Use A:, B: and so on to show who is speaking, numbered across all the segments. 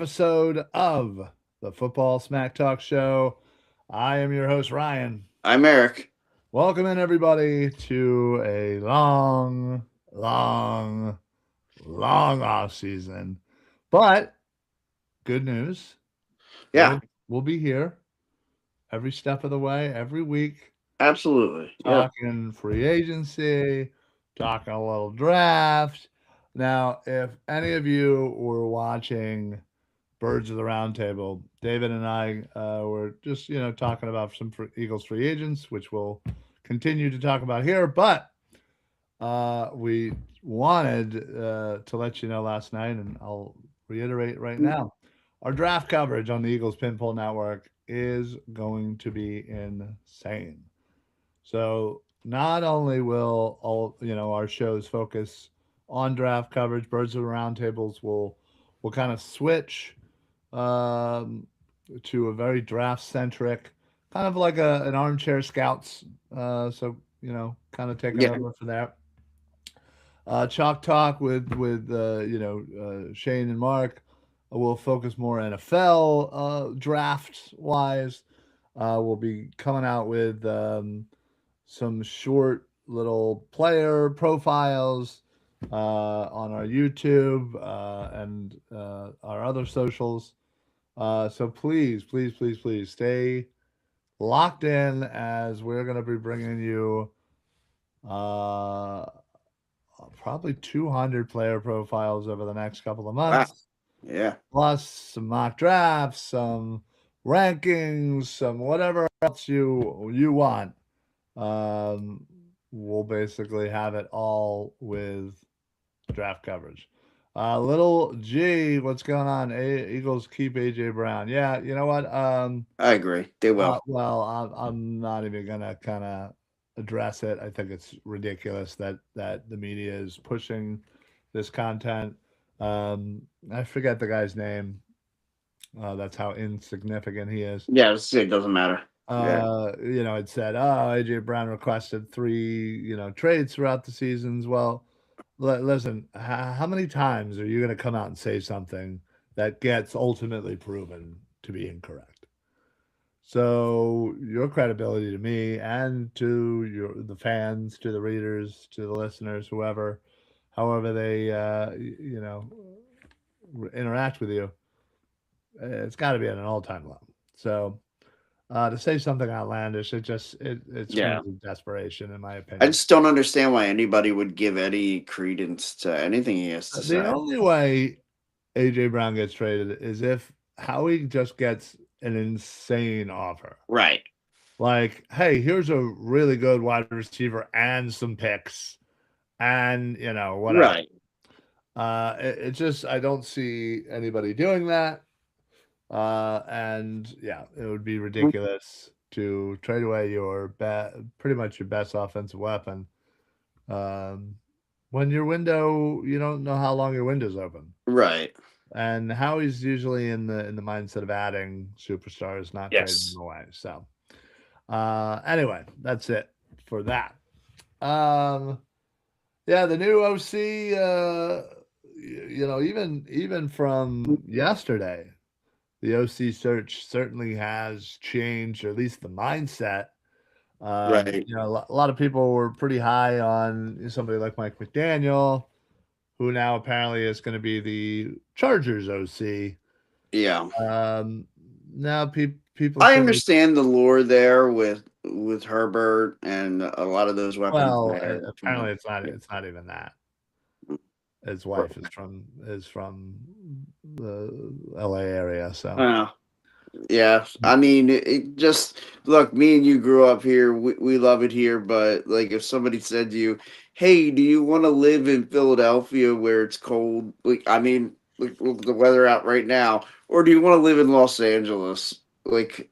A: episode of the Football Smack Talk Show. I am your host, Ryan.
B: I'm Eric.
A: Welcome in, everybody, to a long off season. But good news,
B: Yeah,
A: we'll be here every step of the way, every week,
B: absolutely. Yeah.
A: talking free agency, talking a little draft. Now, if any of you were watching Birds of the Round Table, David and I were just, talking about some Eagles free agents, which we'll continue to talk about here. But we wanted to let you know last night, and I'll reiterate right now our draft coverage on the Eagles Pinball Network is going to be insane. So not only will our shows focus on draft coverage, Birds of the Roundtables will kind of switch um, to a very draft centric, kind of like an armchair scouts. So kind of taking
B: Yeah.
A: over for that. Chalk Talk with Shane and Mark. We'll focus more NFL draft wise. We'll be coming out with some short little player profiles on our YouTube and our other socials. So please stay locked in as we're going to be bringing you uh, probably 200 player profiles over the next couple of
B: Wow.
A: months,
B: Yeah.
A: plus some mock drafts, some rankings, some whatever else you want. Um, we'll basically have it all with draft coverage. Little G, what's going on? Eagles keep AJ Brown. Yeah, you know what?
B: I agree. They will.
A: Well, I'm not even gonna kind of address it. I think it's ridiculous that the media is pushing this content. I forget the guy's name. That's how insignificant he is.
B: Yeah, it doesn't matter. Yeah.
A: It said, "Oh, AJ Brown requested three, trades throughout the seasons." Well, listen, how many times are you going to come out and say something that gets ultimately proven to be incorrect? So your credibility to me and to the fans, to the readers, to the listeners, whoever, however they interact with you, it's got to be at an all-time low. So to say something outlandish, it
B: Yeah.
A: screams of desperation, in my
B: I
A: opinion.
B: just don't understand why anybody would give any credence to anything he has to
A: The
B: say.
A: only way AJ Brown gets traded is if Howie just gets an insane offer.
B: Right.
A: Like, hey, here's a really good wide receiver and some picks, and whatever.
B: Right.
A: It just I don't see anybody doing that. And yeah, it would be ridiculous to trade away pretty much your best offensive weapon. Um, when your window, you don't know how long your window's open.
B: Right.
A: And Howie's usually in the mindset of adding superstars, not trading
B: Yes.
A: them away. So anyway, that's it for that. Um, yeah, the new OC. Even from yesterday, the OC search certainly has changed, or at least the mindset.
B: Right.
A: A lot of people were pretty high on somebody like Mike McDaniel, who now apparently is going to be the Chargers OC.
B: Yeah.
A: Now people
B: I
A: sort of,
B: understand the lure there with Herbert and a lot of those weapons
A: well,
B: there.
A: apparently it's not even that. His wife is from the LA area, so
B: Uh, Yeah, I mean, it just look. Me and you grew up here. We love it here, but like, if somebody said to you, "Hey, do you want to live in Philadelphia where it's cold?" Like, I mean, look at the weather out right now, or do you want to live in Los Angeles? Like,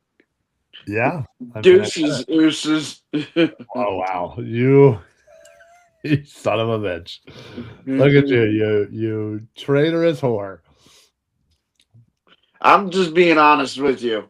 A: yeah. I mean, I get
B: deuces,
A: it.
B: deuces.
A: Oh wow, you son of a bitch! Look at you traitorous whore!
B: I'm just being honest with you.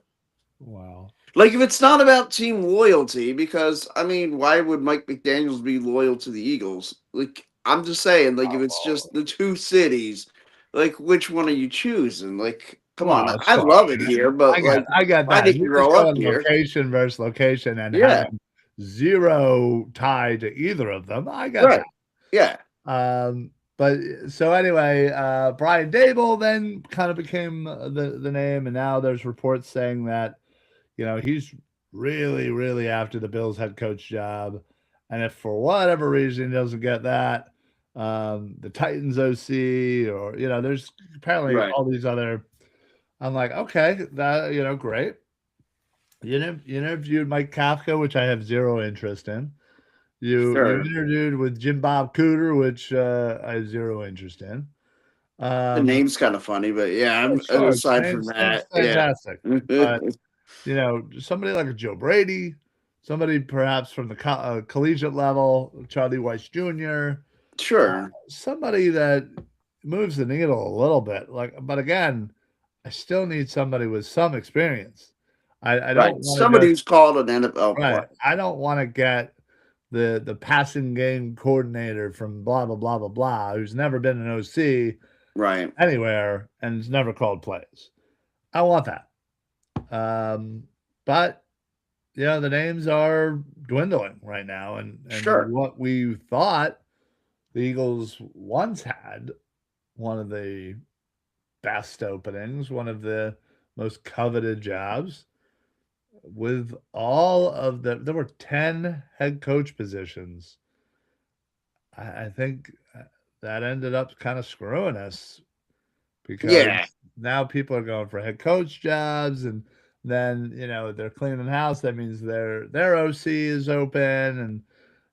A: Wow.
B: Like, if it's not about team loyalty, because I mean, why would Mike McDaniel's be loyal to the Eagles? Like, I'm just saying, like, if it's
A: Well,
B: just the two cities, like, which one are you choosing? Like, Come on,
A: Well,
B: I
A: sure.
B: love it here, but like
A: I got
B: I
A: that.
B: didn't
A: You're just
B: grow up
A: going
B: here.
A: location versus location and
B: Yeah,
A: having zero tie to either of them. I got
B: right. Yeah,
A: but so anyway, Brian Dable then kind of became the name, and now there's reports saying that he's really, really after the Bills head coach job, and if for whatever reason he doesn't get that, the Titans OC or there's apparently
B: right.
A: all these other. I'm like, okay, that great. You interviewed Mike Kafka, which I have zero interest in. You
B: Sure.
A: interviewed with Jim Bob Cooter, which I have zero interest in.
B: The name's kind of funny, but yeah,
A: Yeah,
B: I'm
A: sure,
B: aside from
A: sounds
B: that, yeah.
A: fantastic, but, somebody like a Joe Brady, somebody perhaps from the collegiate level, Charlie Weiss Jr.,
B: Sure.
A: somebody that moves the needle a little bit, but again, I still need somebody with some experience. I
B: Right.
A: don't wanna
B: Somebody
A: just
B: who's called an NFL play.
A: right, I don't wanna get the passing game coordinator from blah, blah, blah, blah, blah, who's never been an OC
B: Right.
A: anywhere and has never called plays. I want that. But the names are dwindling right now, and
B: Sure.
A: what we thought the Eagles once had one of the best openings, one of the most coveted jobs with all of there were 10 head coach positions. I think that ended up kind of screwing us because
B: Yeah.
A: now people are going for head coach jobs, and then they're cleaning house. That means their OC is open,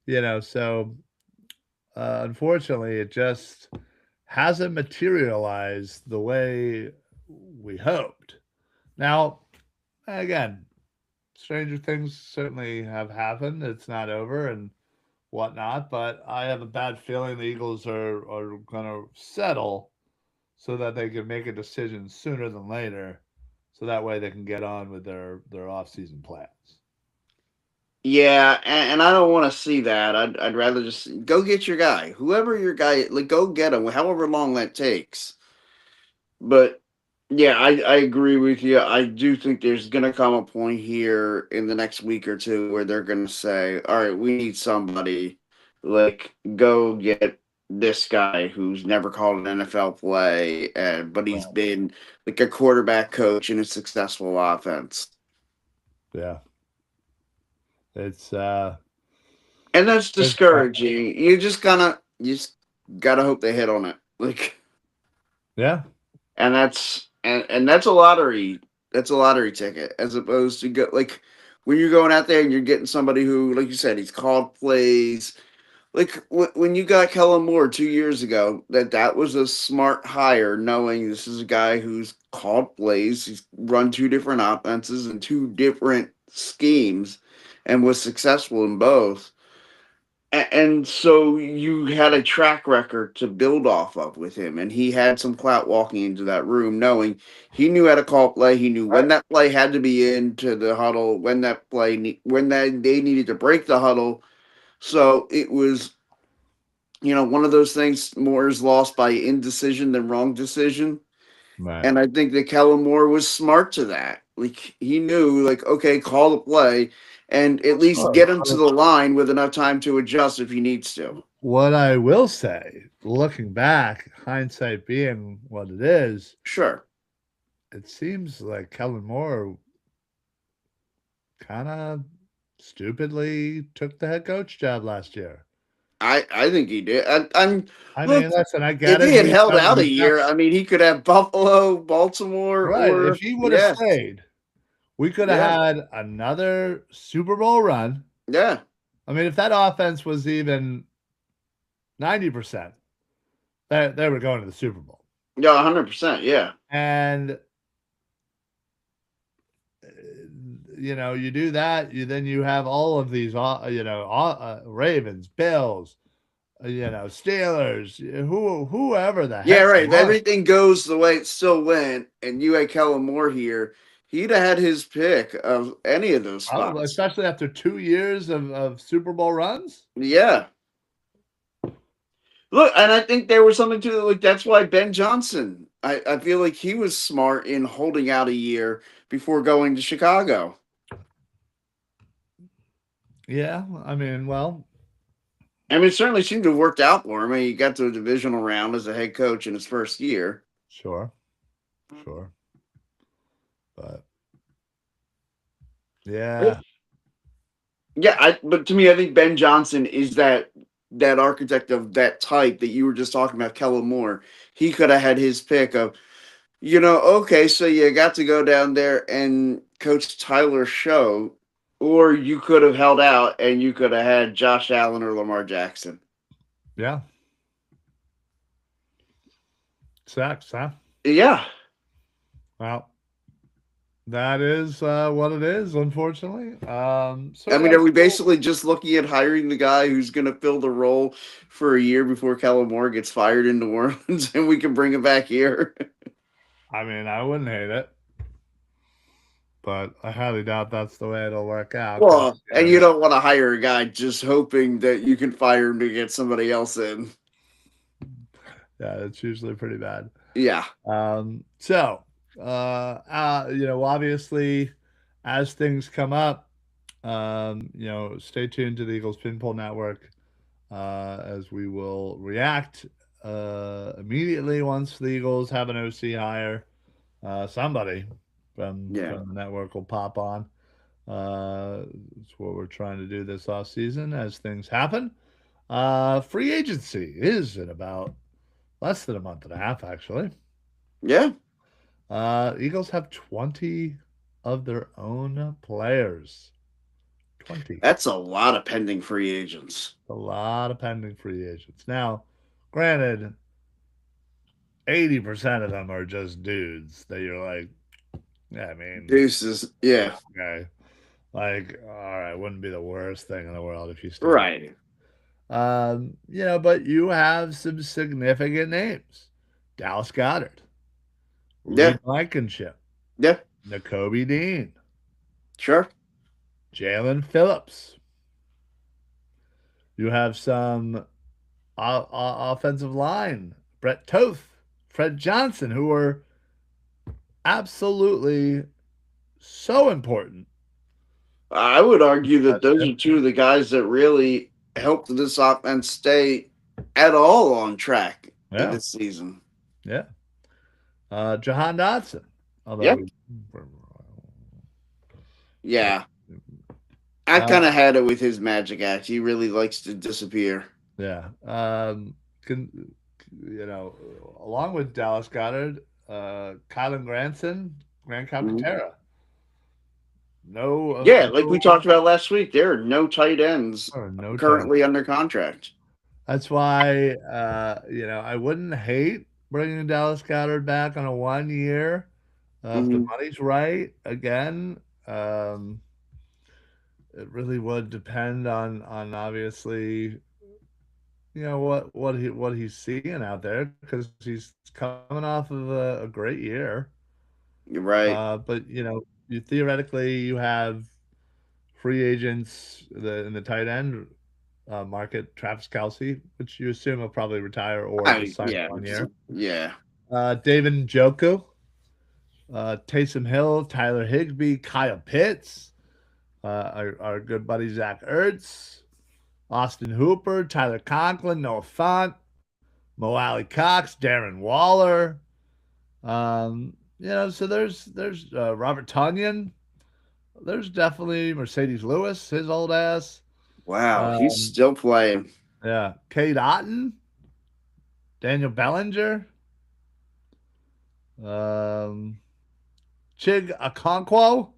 A: and so unfortunately, it just hasn't materialized the way we hoped. Now, again, stranger things certainly have happened. It's not over and whatnot, but I have a bad feeling the Eagles are going to settle so that they can make a decision sooner than later, so that way they can get on with their off-season plans.
B: Yeah, and I don't want to see that. I'd rather just go get your guy, whoever your guy. Like, go get him, however long that takes. But yeah, I agree with you. I do think there's gonna come a point here in the next week or two where they're gonna say, "All right, we need somebody. Like, go get this guy who's never called an NFL play, and but he's
A: Right.
B: been like a quarterback coach in a successful offense."
A: Yeah. It's
B: And that's
A: it's
B: discouraging. You just gotta hope they hit on it. Like,
A: yeah.
B: and that's a lottery. That's a lottery ticket as opposed to go like when you're going out there and you're getting somebody who, like you said, he's called plays. Like when you got Kellen Moore 2 years ago, that was a smart hire, knowing this is a guy who's called plays. He's run two different offenses and two different schemes, and was successful in both. And so you had a track record to build off of with him, and he had some clout walking into that room, knowing he knew how to call play. He knew when
A: Right.
B: that play had to be into the huddle, when that play when that they needed to break the huddle. So it was, one of those things. More is lost by indecision than wrong decision,
A: Right.
B: and I think that Kellen Moore was smart to that. Like, he knew, like, okay, call the play, and at least
A: Sure.
B: get him to the line with enough time to adjust if he needs to.
A: What I will say, looking back, hindsight being what it is,
B: Sure.
A: it seems like Kellen Moore kind of stupidly took the head coach job last year.
B: I think he did. I'm
A: I mean,
B: look,
A: listen, I get
B: if
A: it.
B: he had held out a year, I mean, he could have Buffalo, Baltimore,
A: Right. If
B: or
A: he would have
B: yeah,
A: stayed, we could have
B: yeah,
A: had another Super Bowl run.
B: yeah,
A: I mean, if that offense was even 90%, they were going to the Super Bowl.
B: yeah, 100%, yeah,
A: And you do that, then you have all of these, Ravens, Bills, Steelers, whoever the
B: yeah,
A: heck
B: right.
A: it
B: If
A: was.
B: everything goes the way it still went, and you had Kellen Moore here, he'd have had his pick of any of those
A: Probably,
B: spots.
A: especially after 2 years of Super Bowl runs.
B: Yeah. Look, and I think there was something to it. Like that's why Ben Johnson. I feel like he was smart in holding out a year before going to Chicago.
A: Yeah, I mean, well,
B: I mean, it certainly seemed to have worked out for him. I mean, he got to a divisional round as a head coach in his first year.
A: sure, sure, but yeah,
B: Yeah, but to me, I think Ben Johnson is that architect of that type that you were just talking about, Kellen Moore. He could have had his pick of, okay, so you got to go down there and coach Tyler Show, or you could have held out and you could have had Josh Allen or Lamar Jackson.
A: yeah, sucks, huh?
B: Yeah.
A: Well, that is what it is, unfortunately.
B: I
A: So
B: mean, are
A: that's
B: we
A: cool.
B: basically just looking at hiring the guy who's going to fill the role for a year before Kellen Moore gets fired in New Orleans and we can bring him back here?
A: I mean, I wouldn't hate it, but I highly doubt that's the way it'll work out. Because
B: Well, and you don't want to hire a guy just hoping that you can fire him to get somebody else in.
A: yeah, it's usually pretty bad.
B: Yeah.
A: So, obviously, as things come up, stay tuned to the Eagles Pinball Network as we will react immediately once the Eagles have an OC hire. Somebody
B: Yeah.
A: from the network will pop on. It's what we're trying to do this off season as things happen. Free agency is in about less than a month and a half, actually.
B: Yeah.
A: Eagles have 20 of their own players. 20.
B: That's a lot of pending free agents.
A: A lot of pending free agents. Now, granted, 80% of them are just dudes that you're like, yeah, I mean,
B: Deuces. Yeah.
A: okay. Like, all right, wouldn't be the worst thing in the world if you stayed.
B: Right.
A: But you have some significant names. Dallas Goddard,
B: Yeah.
A: Reed Blankenship,
B: Yeah.
A: Nakobe Dean,
B: Sure.
A: Jalen Phillips. You have some offensive line, Brett Toth, Fred Johnson, who are absolutely so important.
B: I would argue that those are two of the guys that really helped this offense stay at all on track in
A: Yeah,
B: this season.
A: yeah. Jahan Dotson, although
B: Yep. Yeah. I
A: uh,
B: kind of had it with his magic act. He really likes to disappear.
A: yeah, can, along with Dallas Goddard, Kylan Granson, Grant
B: Mhm.
A: Calcaterra. No,
B: Yeah, like we talked about last week, there are no tight ends
A: no time.
B: currently under contract.
A: That's why, I wouldn't hate bringing Dallas Goddard back on a 1 year if the
B: Mhm.
A: money's right. Again, it really would depend on obviously, what he's seeing out there because he's coming off of a great year.
B: You're right.
A: But you theoretically you have free agents in the tight end market, Travis Kelsey, which you assume will probably retire or just sign
B: Yeah,
A: 1 year.
B: yeah.
A: David Njoku, Taysom Hill, Tyler Higbee, Kyle Pitts, our good buddy Zach Ertz, Austin Hooper, Tyler Conklin, Noah Fant, Mo Alley Cox, Darren Waller. So there's Robert Tunyon. There's definitely Mercedes Lewis, his old ass.
B: Wow, he's
A: Um,
B: still playing.
A: yeah, Kate Otten, Daniel Bellinger, um, Chig Okonkwo.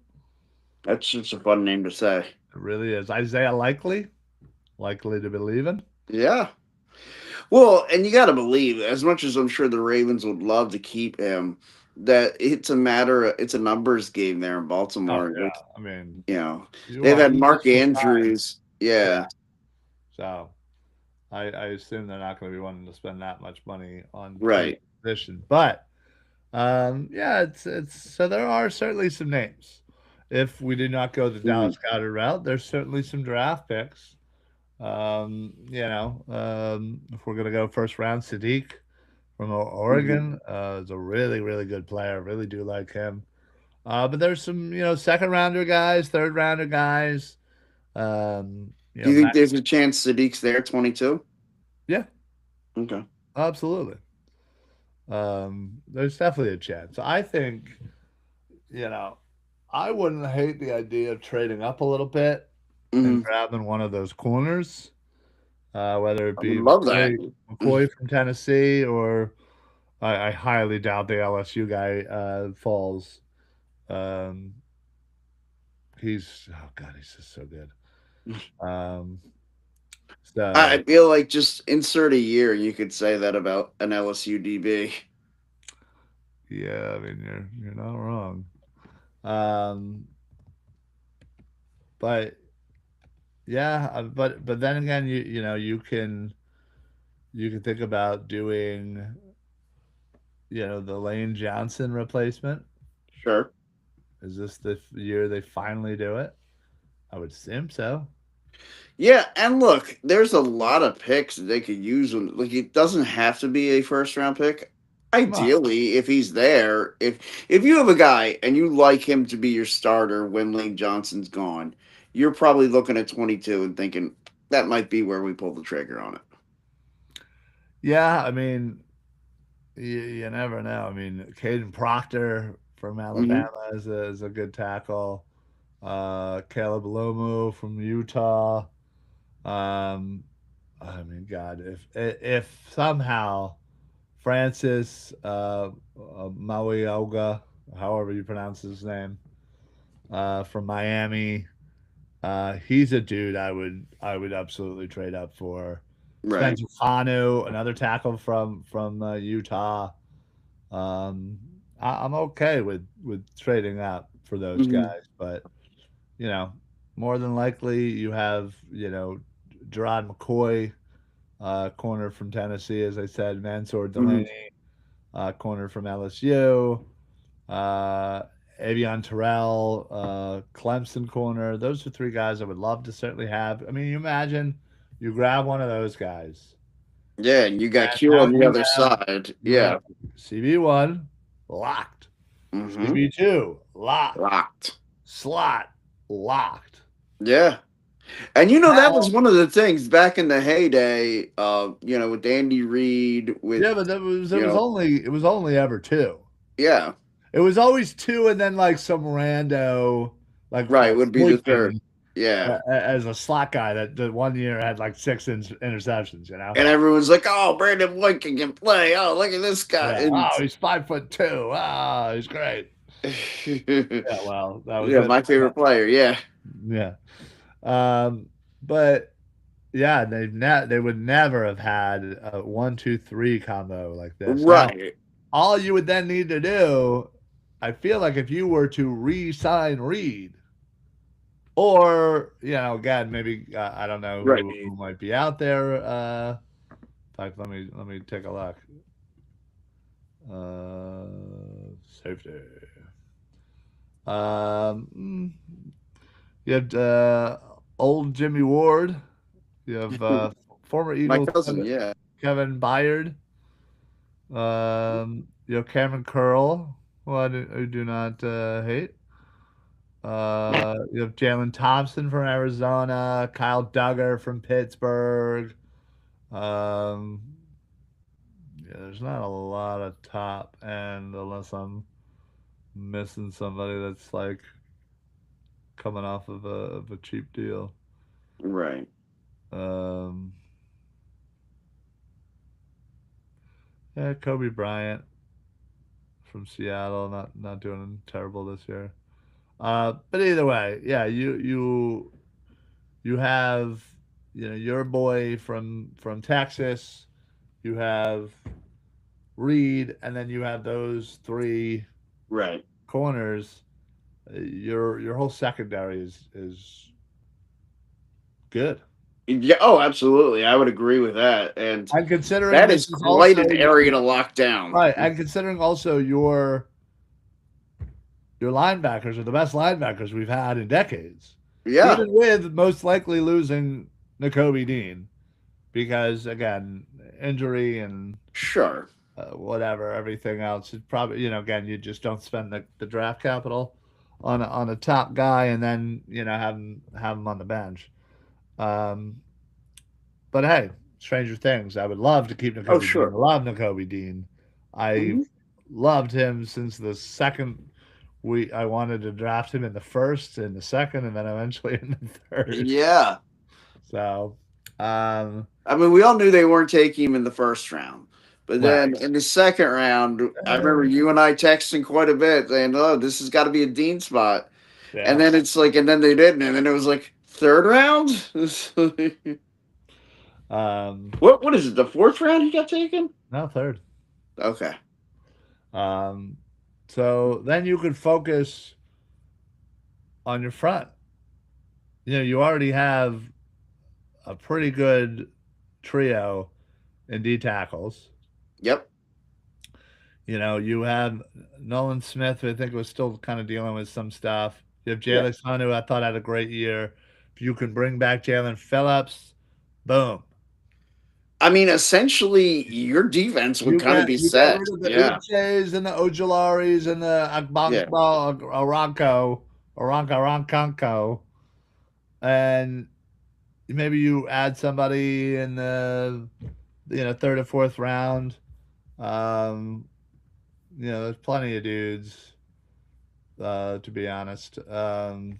B: That's just a fun name to say.
A: It really is. Isaiah likely to be leaving.
B: Yeah. Well, and you got to believe, as much as I'm sure the Ravens would love to keep him, that it's a numbers game there in
A: Oh
B: Baltimore.
A: yeah, I mean,
B: They've had
A: Eagles
B: Mark
A: will sign.
B: Andrews.
A: Yeah,
B: Yeah.
A: so I assume they're not going to be wanting to spend that much money on any
B: Right.
A: position, but yeah, it's so there are certainly some names. If we do not go the
B: Mhm.
A: Dallas Goedert route, there's certainly some draft picks If we're gonna go first round, Sadiq from
B: Mhm.
A: Oregon is a really, really good player. Really do like him. But there's some, second rounder guys, third rounder guys.
B: Do you think
A: Matt,
B: there's a chance Sadiq's there 22?
A: yeah,
B: Okay.
A: absolutely. There's definitely a chance. I think, you know, I wouldn't hate the idea of trading up a little bit and
B: Hmm.
A: grabbing one of those corners, whether it
B: I would
A: be
B: love that.
A: McCoy from Tennessee, or I highly doubt the LSU guy falls. Um, oh god, he's just so good. Um,
B: I
A: so
B: feel like just insert a year, you could say that about an LSU DB.
A: yeah, I mean you're not wrong. Um, but yeah, but then again, you can think about doing the Lane Johnson replacement.
B: Sure.
A: Is this the year they finally do it? I would assume so.
B: Yeah, and look, there's a lot of picks that they could use. Like, it doesn't have to be a first round pick.
A: Right.
B: Ideally, if he's there, if you have a guy and you like him to be your starter when Lane Johnson's gone, you're probably looking at 22 and thinking that might be where we pull the trigger on it.
A: Yeah, I mean, you never know. I mean, Caden Proctor from
B: Hmm.
A: Alabama is a good tackle. Caleb Lomu from Utah. Um, I mean, God, if somehow Francis Mauioga, however you pronounce his name, from Miami, he's a dude I would absolutely trade up for.
B: Right.
A: Spencer Fanu, another tackle from Utah. I'm okay with trading up for those
B: Hmm.
A: guys, but you know, more than likely you have Gerard McCoy, corner from Tennessee, as I said, Mansour
B: Hmm.
A: Delaney, corner from LSU, uh, Avion Terrell, Clemson corner. Those are three guys I would love to certainly have. I mean, you imagine you grab one of those guys,
B: Yeah, and you got
A: and
B: Q
A: now
B: on the
A: you
B: other
A: have
B: side.
A: you have
B: Yeah.
A: CB1 locked,
B: Hmm.
A: CB2 locked,
B: Locked.
A: slot locked.
B: Yeah. And that
A: Now,
B: was one of the things back in the heyday, with Andy Reid, with
A: yeah, but that was it
B: you
A: was
B: know,
A: only ever two.
B: yeah,
A: It was always two, and then like some rando like
B: right, would be the third.
A: Boykin
B: Yeah.
A: as a slot guy that the one year had like six interceptions.
B: And everyone's like, "Oh, Brandon Boykin can play. Oh, look at this guy."
A: Yeah.
B: And
A: Oh, he's 5'2". Ah, he's great. Yeah. Well, that was
B: yeah,
A: it.
B: my favorite player. Yeah.
A: Yeah. But yeah, they would never have had a 1-2-3 combo like this. Now,
B: Right.
A: all you would then need to do, I feel like if you were to re-sign Reed, or again, maybe I don't know
B: Right.
A: who might be out there. In fact, let me take a look. Safety. Um, you have old Jimmy Ward. You have former
B: My
A: Eagle
B: cousin.
A: Kevin,
B: Yeah.
A: Kevin Byard. You have Cameron Curl, who I do not hate. You have Jalen Thompson from Arizona, Kyle Duggar from Pittsburgh. Um, yeah, there's not a lot of top end unless I'm missing somebody that's like coming off of a cheap deal.
B: Right.
A: Um, yeah, Kobe Bryant from Seattle, not doing terrible this year. But either way, yeah, you have your boy from Texas. You have Reed, and then you have those three
B: Right.
A: corners. Your whole secondary is good.
B: Yeah. Oh, absolutely. I would agree with that. And
A: And considering
B: that
A: this
B: is
A: is
B: quite
A: also
B: an area to lock down.
A: right, and considering also your linebackers are the best linebackers we've had in decades,
B: Yeah.
A: even with most likely losing Nakobe Dean because again, injury and
B: Sure.
A: whatever, everything else. It's probably again, you just don't spend the draft capital on a top guy and then have him on the bench. Um, but hey, Stranger Things. I would love to keep
B: Oh,
A: Nakobe Dean. I
B: sure.
A: love Nakobe Dean. I
B: Hmm.
A: loved him since the second we I wanted to draft him in the first, in the second, and then eventually in the third.
B: Yeah.
A: So, um,
B: I mean, we all knew they weren't taking him in the first round. But
A: right.
B: then in the second round, I remember
A: Uh,
B: you and I texting quite a bit saying, oh, this has got to be a Dean spot. And
A: yeah.
B: then it's like, and then they didn't. And then it was like, third round?
A: Um,
B: What is it? The fourth round he got taken?
A: no, third.
B: Okay.
A: Um, so then you could focus on your front. You already have a pretty good trio in D tackles.
B: Yep.
A: You have Nolan Smith, who I think was still kind of dealing with some stuff. You have
B: Yeah.
A: Jalen Hunt, who I thought had a great year. If you can bring back Jalen Phillips, boom.
B: I mean, essentially, your defense would
A: You
B: kind of
A: get
B: be
A: you get
B: set.
A: rid of the
B: Yeah.
A: Uches and the Ojolaris and the
B: Yeah.
A: Agbankbo Arankanko, and maybe you add somebody in the third or fourth round. Um, there's plenty of dudes. To be honest, trying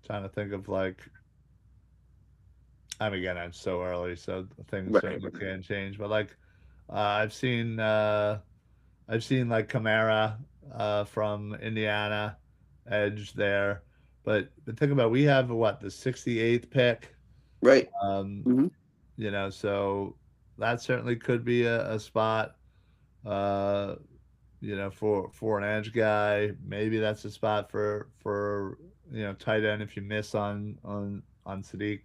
A: to think of like. I mean, again, it's so early, so things
B: Right.
A: certainly can change. But like, I've seen like Kamara from Indiana, edge there. But think about we have what the 68th pick.
B: Right.
A: Um,
B: Hmm.
A: so that certainly could be a spot. Uh, for an edge guy, maybe that's a spot for tight end if you miss on Sadiq.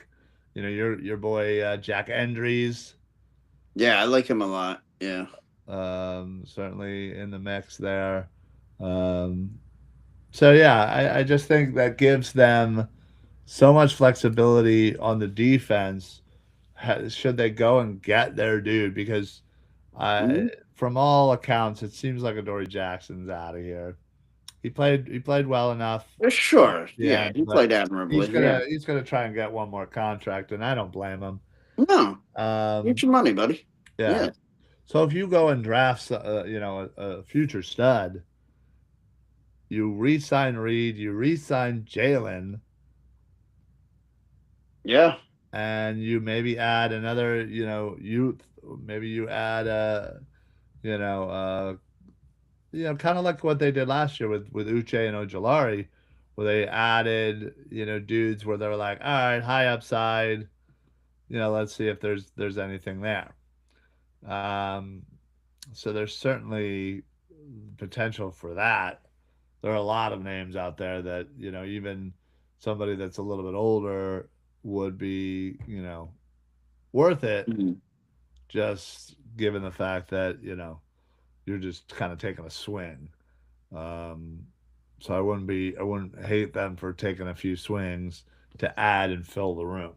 A: Your boy Jack Endries,
B: Yeah, I like him a lot. Yeah.
A: certainly in the mix there. Um, so yeah, I just think that gives them so much flexibility on the defense. Should they go and get their dude? Because
B: Mhm.
A: from all accounts, it seems like Adoree Jackson's out of here. He played well enough at
B: Sure.
A: the
B: Yeah,
A: end,
B: he
A: but
B: played admirably.
A: he's
B: Yeah.
A: gonna he's gonna try and get one more contract, and I don't blame him.
B: No, get
A: Um,
B: your money, buddy.
A: yeah.
B: Yeah.
A: So if you go and draft, a future stud, you re-sign Reed, you re-sign Jalen,
B: Yeah.
A: and you maybe add another, youth. Maybe you add you know, uh, kind of like what they did last year with Uche and Ojolari, where they added, dudes where they were like, all right, high upside, let's see if there's anything there. Um, so there's certainly potential for that. There are a lot of names out there that even somebody that's a little bit older would be worth it,
B: Mhm.
A: just given the fact that you're just kind of taking a swing. Um, so I wouldn't hate them for taking a few swings to add and fill the room.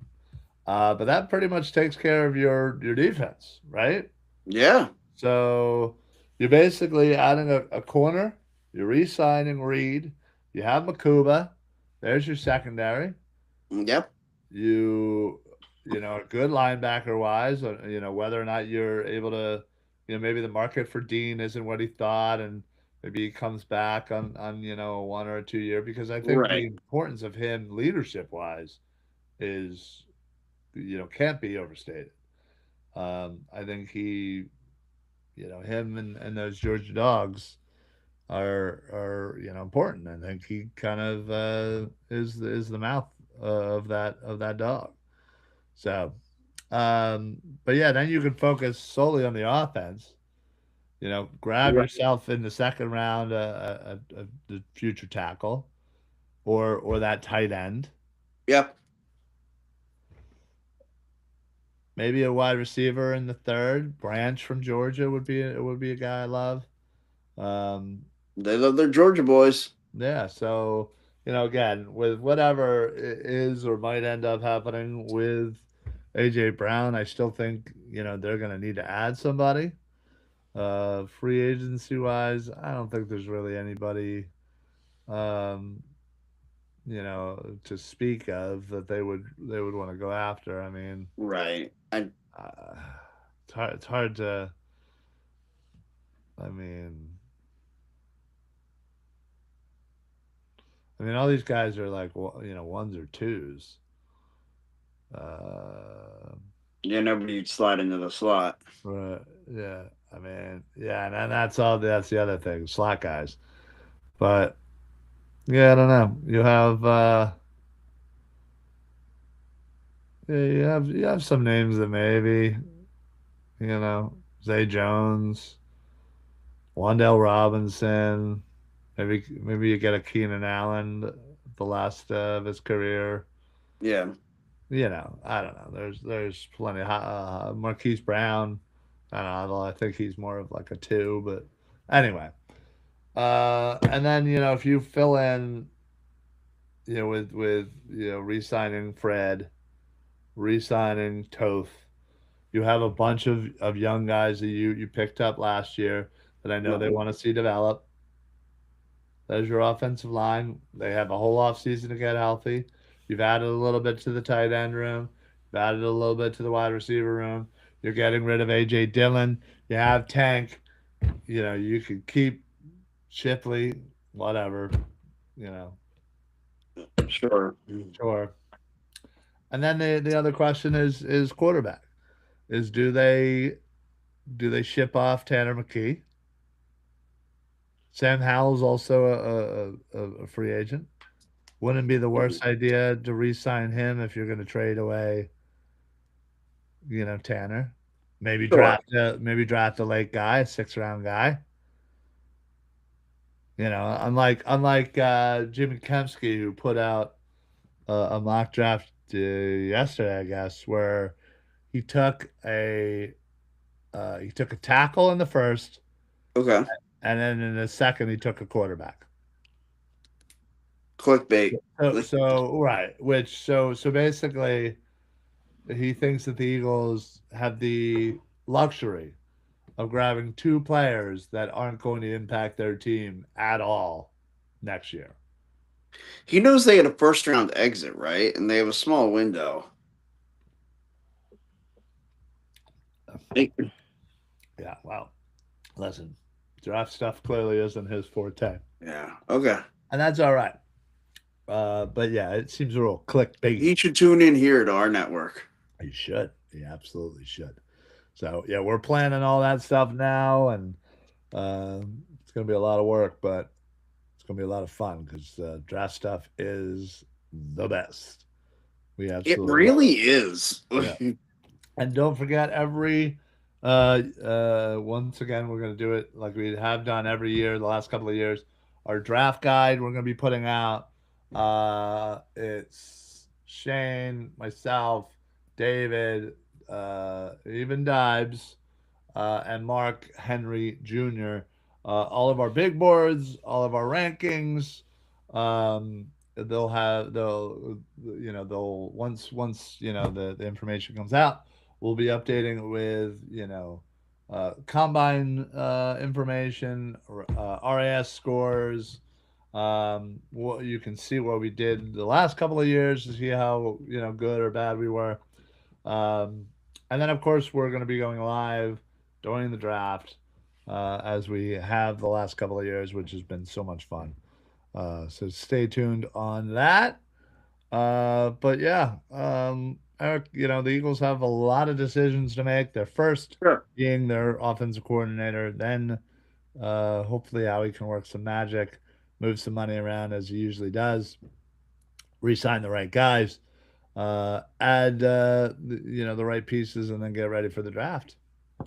A: But that pretty much takes care of your defense, right?
B: Yeah.
A: So you're basically adding a corner. You're re-signing Reed. You have Makuba. There's your secondary.
B: Yep.
A: A good linebacker wise. Whether or not you're able to, maybe the market for Dean isn't what he thought, and maybe he comes back on a 1 or 2 year, because I think the
B: Right.
A: importance of him leadership wise is can't be overstated. I think him and those Georgia dogs are important. I think he kind of is the mouth of that dog. So, but yeah, then you can focus solely on the offense. Grab
B: Right.
A: yourself in the second round the future tackle or that tight end.
B: Yep.
A: Maybe a wide receiver in the third. Branch from Georgia would be a guy I love. Um,
B: They love their Georgia boys.
A: Yeah, so again, with whatever is or might end up happening with AJ Brown, I still think, they're going to need to add somebody. Free agency wise, I don't think there's really anybody, um, to speak of that they would want to go after. I mean,
B: Right. And
A: uh, it's hard to. I mean, all these guys are like, ones or twos. Uh,
B: yeah, nobody'd slide into the slot.
A: right. Yeah. I mean, yeah, and that's all. That's the other thing, slot guys. But yeah, I don't know. You have some names that maybe, Zay Jones, Wandale Robinson. Maybe you get a Keenan Allen, the last of his career.
B: Yeah.
A: I don't know. There's plenty. Marquise Brown. I don't know. Although I think he's more of like a two, but anyway. And then if you fill in, with re-signing Fred, re-signing Toth, you have a bunch of young guys that you picked up last year that I know they want to see develop. There's your offensive line. They have a whole offseason to get healthy. You've added a little bit to the tight end room. You've added a little bit to the wide receiver room. You're getting rid of A.J. Dillon. You have Tank. You could keep Shipley, whatever.
B: Sure.
A: Sure. And then the other question is quarterback. Do they ship off Tanner McKee? Sam Howell's also a free agent. Wouldn't it be the worst idea to re-sign him if you're going to trade away, Tanner? Maybe
B: Sure.
A: draft a late guy, a 6th-round guy. Unlike Jimmy Kempski, who put out a mock draft yesterday, I guess, where he took a tackle in the first,
B: Okay.
A: and then in the second he took a quarterback.
B: Clickbait.
A: So right, so basically, he thinks that the Eagles have the luxury of grabbing 2 players that aren't going to impact their team at all next year.
B: He knows they had a first-round exit, right? And they have a small window.
A: Yeah, well, listen, draft stuff clearly isn't his forte.
B: Yeah. Okay.
A: And that's all right. But yeah, it seems a little clickbait.
B: He should tune in here to our network.
A: He should. He absolutely should. So yeah, we're planning all that stuff now, and it's going to be a lot of work, but it's going to be a lot of fun because draft stuff is the best. We absolutely.
B: It really is.
A: Yeah. And don't forget, once again, we're going to do it like we have done every year, the last couple of years. Our draft guide we're going to be putting out. It's Shane, myself, David, even Dibes, and Mark Henry Jr. All of our big boards, all of our rankings. They'll once the information comes out, we'll be updating with combine information, RAS scores. What you can see what we did the last couple of years to see how good or bad we were. And then of course we're going to be going live during the draft, as we have the last couple of years, which has been so much fun. So stay tuned on that. But yeah, Eric, the Eagles have a lot of decisions to make. Their first being their offensive coordinator, then hopefully Howie can work some magic, move some money around as he usually does, re-sign the right guys, add the right pieces, and then get ready for the draft.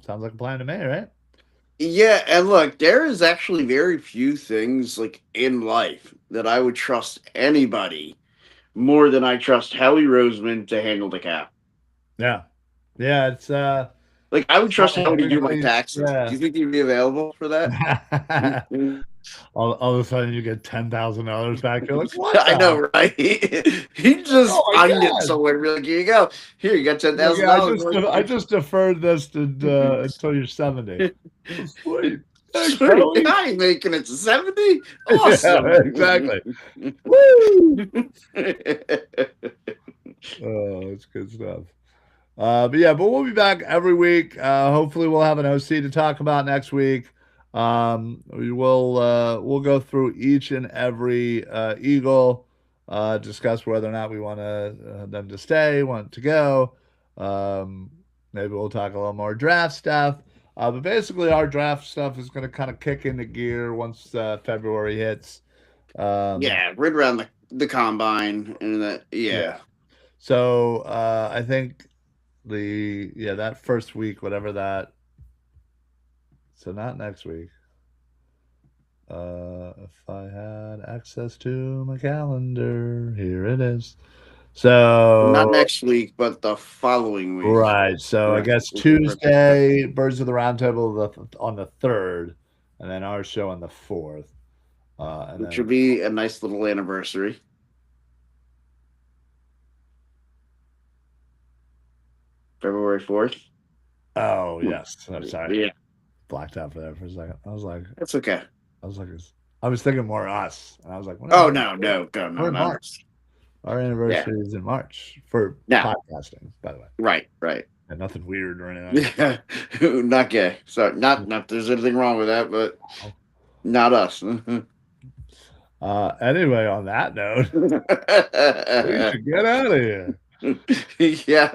A: Sounds like a plan to me, right?
B: Yeah, and look, there is actually very few things like in life that I would trust anybody more than I trust Howie Roseman to handle the cap.
A: Yeah. It's
B: like I would trust Howie to do my taxes. Yeah. Do you think he'd be available for that?
A: All of a sudden you get $10,000 back. You're like, what
B: I
A: the?
B: know, right? He
A: Oh
B: just
A: my
B: find it
A: god!
B: somewhere. Be like, here you go. Here, you got ten
A: Like,
B: thousand
A: yeah,
B: dollars.
A: I just deferred this to until you're 70. Oh, sweet. Thanks,
B: Sweet,
A: Howie.
B: I ain't making it to 70.
A: Yeah,
B: Awesome.
A: exactly. Woo! Oh, it's good stuff. But we'll be back every week. Hopefully, we'll have an OC to talk about next week. We'll go through each and every Eagle, discuss whether or not we want them to stay, want to go. Um, Maybe we'll talk a little more draft stuff. But basically, our draft stuff is going to kind of kick into gear once February hits. Um,
B: Yeah, right around the combine and that.
A: yeah.
B: Yeah.
A: So I think that first week, whatever that. So not next week. If I had access to my calendar, here it is.
B: Not
A: So
B: next week, but the following week.
A: right. So I
B: Right.
A: guess Tuesday, Birds of the Roundtable on the 3rd, and then our show on the 4th. And
B: Which
A: then
B: would be a nice little anniversary. February 4th.
A: oh yes, I'm sorry,
B: Yeah,
A: blacked out for that for a second.
B: that's okay.
A: I was thinking more us, and I was like,
B: Oh,
A: we're
B: no,
A: in
B: not
A: March.
B: us.
A: Our
B: Yeah.
A: anniversary is in March for
B: Now,
A: podcasting, by the way.
B: right.
A: And nothing weird or anything.
B: Yeah, not gay. So not there's anything wrong with that, but not us.
A: Anyway, on that note, we should get out of here.
B: Yeah,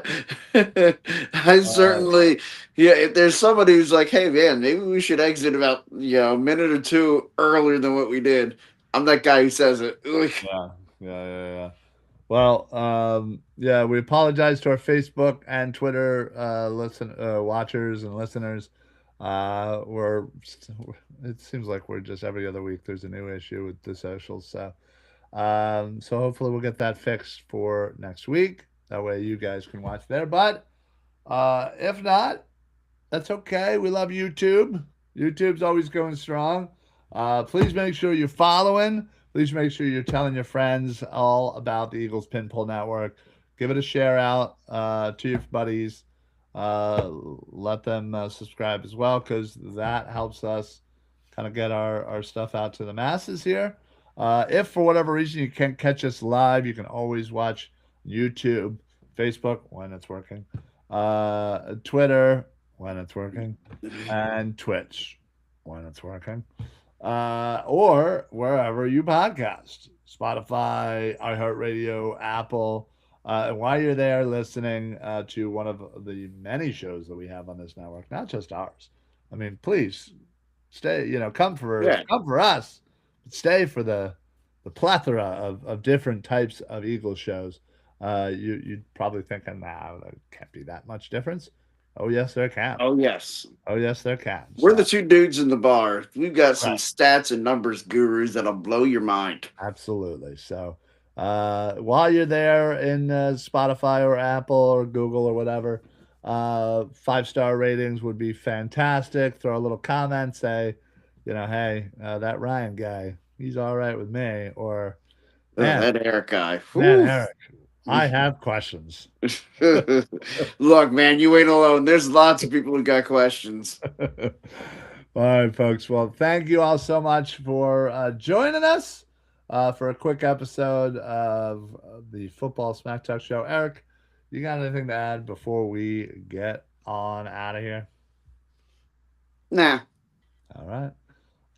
B: I certainly. Yeah, if there's somebody who's like, "Hey, man, maybe we should exit about a minute or two earlier than what we did," I'm that guy who says it.
A: Yeah. Well, we apologize to our Facebook and Twitter watchers and listeners. We're it seems like we're just every other week there's a new issue with the socials. So hopefully we'll get that fixed for next week. That way you guys can watch there. But if not, that's okay. We love YouTube. YouTube's always going strong. Please make sure you're following. Please make sure you're telling your friends all about the Eagles Pinpull Network. Give it a share out to your buddies. Let them subscribe as well, because that helps us kind of get our stuff out to the masses here. If for whatever reason you can't catch us live, you can always watch YouTube, Facebook when it's working, Twitter when it's working, and Twitch when it's working, or wherever you podcast, Spotify, iHeartRadio, Apple. And while you're there listening to one of the many shows that we have on this network, not just ours, I mean, please stay. Come for us, but stay for the plethora of different types of Eagles shows. You'd probably thinking, nah, there can't be that much difference. Oh yes, there can.
B: Oh yes.
A: Oh yes, there can.
B: We're the two dudes in the bar. We've got some
A: Right.
B: stats and numbers gurus that'll blow your mind.
A: Absolutely. So while you're there in Spotify or Apple or Google or whatever, 5-star ratings would be fantastic. Throw a little comment, say, hey, that Ryan guy, he's all right with me. Or, man,
B: That Eric guy.
A: man, Eric, I have questions.
B: Look, man, you ain't alone. There's lots of people who got questions.
A: All right, folks. Well, thank you all so much for joining us for a quick episode of the Football Smack Talk Show. Eric, you got anything to add before we get on out of here?
B: Nah.
A: All right.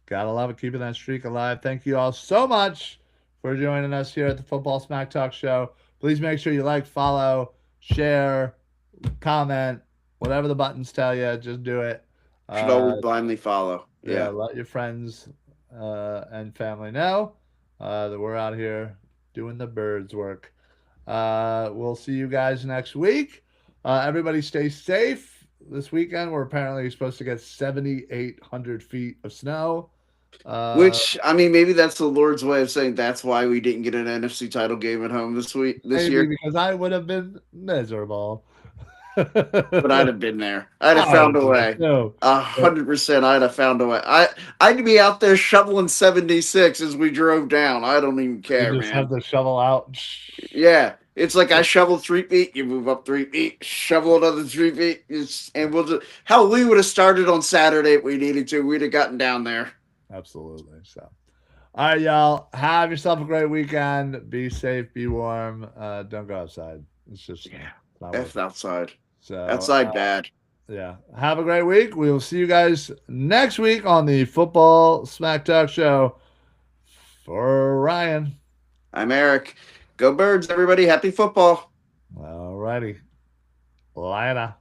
A: Gotta love it, keeping that streak alive. Thank you all so much for joining us here at the Football Smack Talk Show. Please make sure you like, follow, share, comment, whatever the buttons tell you, just do it.
B: Should always blindly follow. Yeah.
A: Let your friends and family know that we're out here doing the birds work. We'll see you guys next week. Everybody stay safe. This weekend, we're apparently supposed to get 7,800 feet of snow.
B: Which, I mean, maybe that's the Lord's way of saying that's why we didn't get an NFC title game at home this year.
A: Because I would have been miserable.
B: but I'd have been there. I'd have
A: I
B: found
A: would
B: a
A: do
B: way.
A: too.
B: 100%. I'd have found a way. I'd be out there shoveling 76 as we drove down. I don't even
A: You
B: care,
A: just have
B: man.
A: the shovel out.
B: Yeah, it's like I shovel 3 feet, you move up 3 feet, shovel another 3 feet, and we'll just hell. We would have started on Saturday if we needed to. We'd have gotten down there.
A: Absolutely. So, all right, y'all. Have yourself a great weekend. Be safe. Be warm. Don't go outside. It's just
B: Yeah,
A: not worth
B: F
A: it.
B: outside.
A: So,
B: Outside bad.
A: yeah. Have a great week. We will see you guys next week on the Football Smack Talk Show. For Ryan.
B: I'm Eric. Go Birds, everybody. Happy football.
A: All righty. Later.